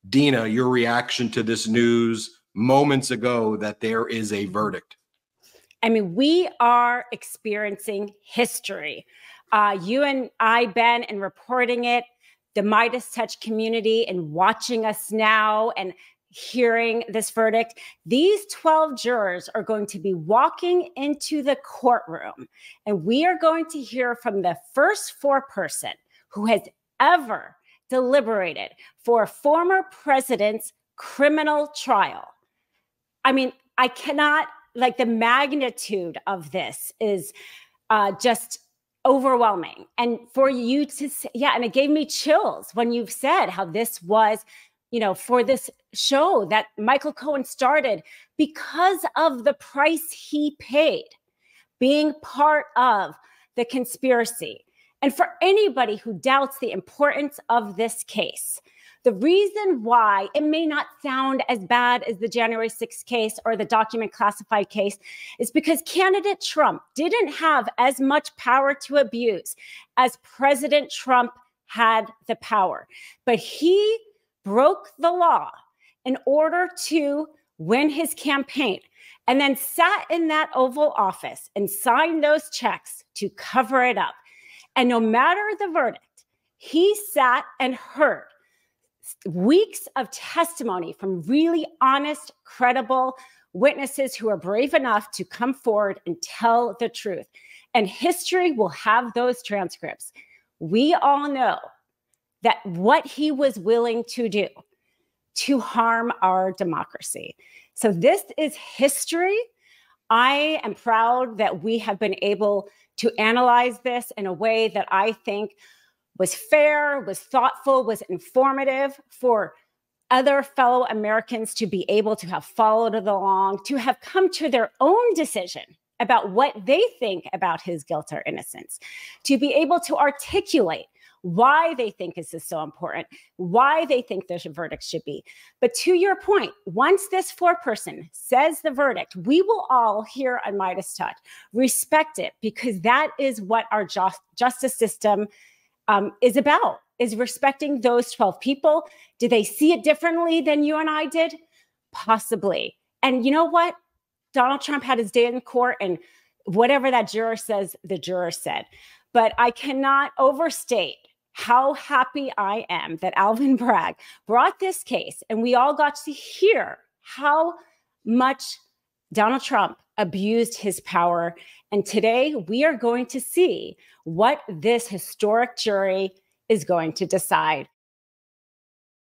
Dina, your reaction to this news moments ago that there is a verdict. I mean, we are experiencing history. You and I, Ben, and reporting it, the MeidasTouch community, and watching us now and hearing this verdict. These 12 jurors are going to be walking into the courtroom, and we are going to hear from the first foreperson who has ever deliberated for a former president's criminal trial. I mean, I cannot, like, the magnitude of this is just overwhelming. And for you to say, yeah, and it gave me chills when you've said how this was, you know, for this show that Michael Cohen started because of the price he paid, being part of the conspiracy. And for anybody who doubts the importance of this case, the reason why it may not sound as bad as the January 6th case or the document classified case is because candidate Trump didn't have as much power to abuse as President Trump had the power. But he broke the law in order to win his campaign, and then sat in that Oval Office and signed those checks to cover it up. And no matter the verdict, he sat and heard weeks of testimony from really honest, credible witnesses who are brave enough to come forward and tell the truth. And history will have those transcripts. We all know that what he was willing to do to harm our democracy. So this is history. I am proud that we have been able to analyze this in a way that I think was fair, was thoughtful, was informative for other fellow Americans to be able to have followed it along, to have come to their own decision about what they think about his guilt or innocence, to be able to articulate why they think this is so important, why they think the verdict should be. But to your point, once this foreperson says the verdict, we will all here on MeidasTouch respect it, because that is what our justice system is about, is respecting those 12 people. Do they see it differently than you and I did? Possibly. And you know what? Donald Trump had his day in court, and whatever that juror says, the juror said. But I cannot overstate how happy I am that Alvin Bragg brought this case, and we all got to hear how much Donald Trump abused his power. And today we are going to see what this historic jury is going to decide.